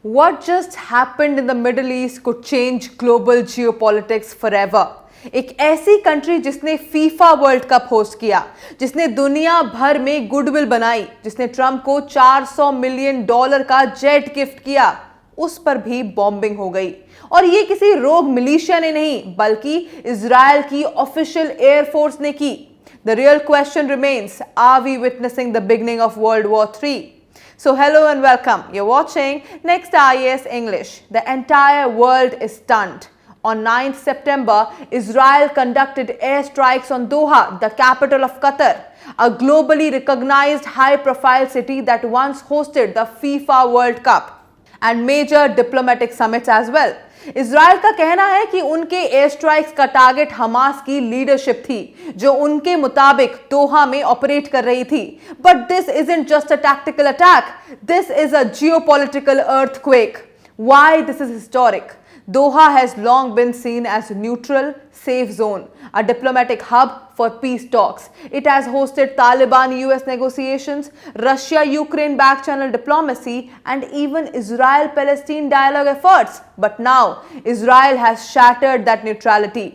What just happened in the Middle East could change global geopolitics forever. एक ऐसी country जिसने FIFA world cup host किया, जिसने दुनिया भर में गुडविल बनाई, जिसने ट्रंप को $400 मिलियन का जेट गिफ्ट किया, उस पर भी बॉम्बिंग हो गई। और ये किसी रोग मिलिशिया ने नहीं, बल्कि इजराइल की ऑफिशियल एयरफोर्स ने की। The real question remains, are we witnessing the beginning of World War III? So hello and welcome. You're watching Next IAS English. The entire world is stunned. On 9th September, Israel conducted airstrikes on Doha, the capital of Qatar, a globally recognized high-profile city that once hosted the FIFA World Cup and major diplomatic summits as well. Israel का कहना है कि उनके air strikes का target Hamas की leadership थी, जो उनके मुताबिक दोहा में ऑपरेट कर रही थी। But this isn't just a tactical attack, this is a geopolitical earthquake. Why this is historic? Doha has long been seen as a neutral, safe zone, a diplomatic hub for peace talks. It has hosted Taliban-US negotiations, Russia-Ukraine back-channel diplomacy, and even Israel-Palestine dialogue efforts. But now, Israel has shattered that neutrality.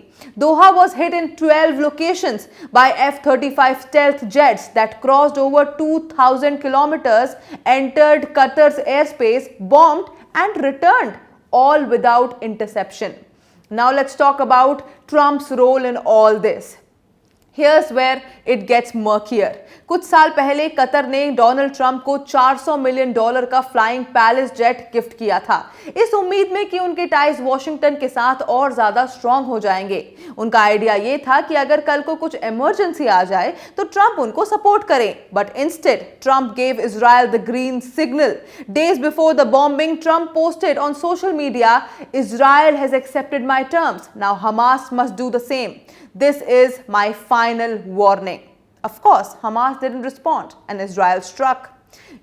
Doha was hit in 12 locations by F-35 stealth jets that crossed over 2,000 kilometers, entered Qatar's airspace, bombed, and returned, all without interception. Now let's talk about Trump's role in all this. Here's where it gets murkier. कुछ साल पहले Qatar ने Donald Trump को $400 million का flying palace jet gift किया था, इस उम्मीद में कि उनके टाइज वॉशिंगटन के साथ और ज्यादा स्ट्रांग हो जाएंगे। उनका आइडिया ये था कि अगर कल को कुछ इमरजेंसी आ जाए तो ट्रंप उनको सपोर्ट करें। But instead Trump gave Israel the green signal. Days before the bombing, Trump posted on social media, Israel has accepted my terms, now Hamas must do the same. This is my final warning. Of course, Hamas didn't respond and Israel struck.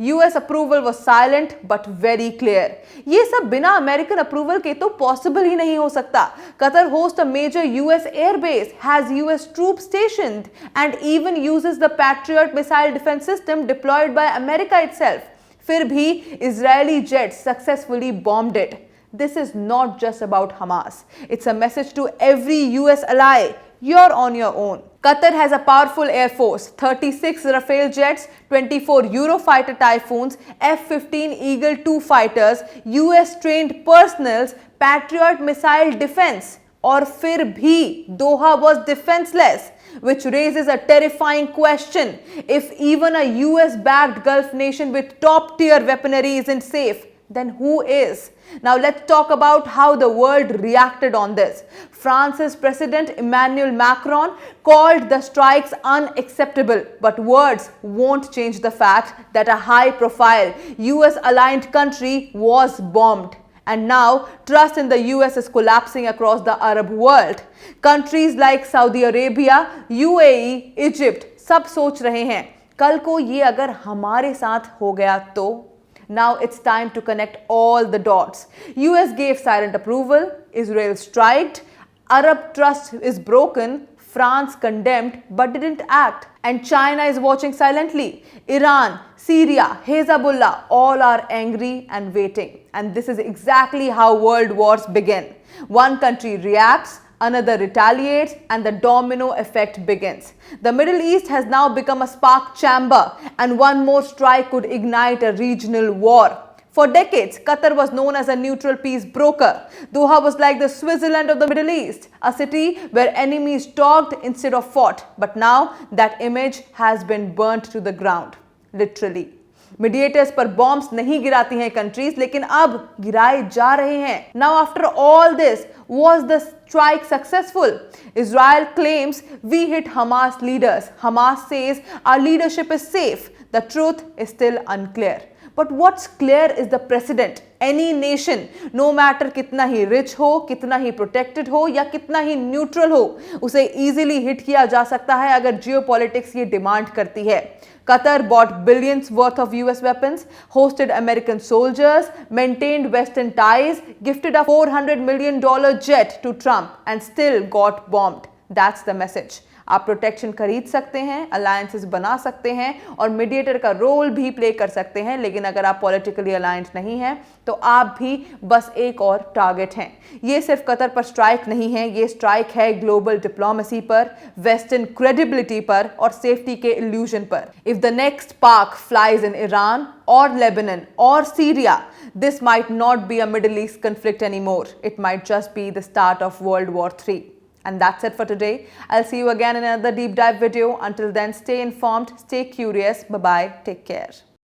US approval was silent but very clear. ये सब बिना American approval के तो possible ही नहीं हो सकता। Qatar hosts a major US air base, has US troops stationed, and even uses the Patriot missile defense system deployed by America itself. फिर भी Israeli jets successfully bombed it. This is not just about Hamas. It's a message to every US ally. You're on your own. Qatar has a powerful air force, 36 Rafale jets, 24 Eurofighter Typhoons, F-15 Eagle II fighters, US-trained personnel, Patriot missile defense. और फिर भी Doha was defenseless, which raises a terrifying question. If even a US-backed Gulf nation with top-tier weaponry isn't safe, then who is? Now let's talk about how the world reacted on this. France's President Emmanuel Macron called the strikes unacceptable, but words won't change the fact that a high-profile US-aligned country was bombed. And now, trust in the US is collapsing across the Arab world. Countries like Saudi Arabia, UAE, Egypt, सब सोच रहे हैं, कल को ये अगर हमारे साथ हो गया तो? Now it's time to connect all the dots. US gave silent approval, Israel striked, Arab trust is broken, France condemned but didn't act, and China is watching silently. Iran, Syria, Hezbollah, all are angry and waiting. And this is exactly how world wars begin. One country reacts, another retaliates, and the domino effect begins. The Middle East has now become a spark chamber, and one more strike could ignite a regional war. For decades, Qatar was known as a neutral peace broker. Doha was like the Switzerland of the Middle East, a city where enemies talked instead of fought. But now that image has been burnt to the ground, literally. Mediators पर bombs नहीं गिराती हैं countries, लेकिन अब गिराए जा रहे हैं। Now after all this, was the strike successful? Israel claims we hit Hamas leaders. Hamas says our leadership is safe. The truth is still unclear. But what's clear is the precedent. Any nation, no matter कितना ही rich हो, कितना ही protected हो या कितना ही neutral हो, उसे easily hit किया जा सकता है अगर geopolitics ये demand करती है। Qatar bought billions worth of US weapons, hosted American soldiers, maintained Western ties, gifted a $400 million jet to Trump, and still got bombed. That's the message. आप प्रोटेक्शन खरीद सकते हैं, अलायंसेस बना सकते हैं और मीडिएटर का रोल भी प्ले कर सकते हैं, लेकिन अगर आप पॉलिटिकली अलायंस नहीं हैं तो आप भी बस एक और टारगेट हैं। ये सिर्फ कतर पर स्ट्राइक नहीं है, ये स्ट्राइक है ग्लोबल डिप्लोमेसी पर, वेस्टर्न क्रेडिबिलिटी पर और सेफ्टी के इल्यूजन पर। If the next spark flies in Iran और लेबनन और Syria, this might not be a Middle East conflict anymore. It might just be the start of World War III. And that's it for today. I'll see you again in another deep dive video. Until then, stay informed, stay curious. Bye-bye. Take care.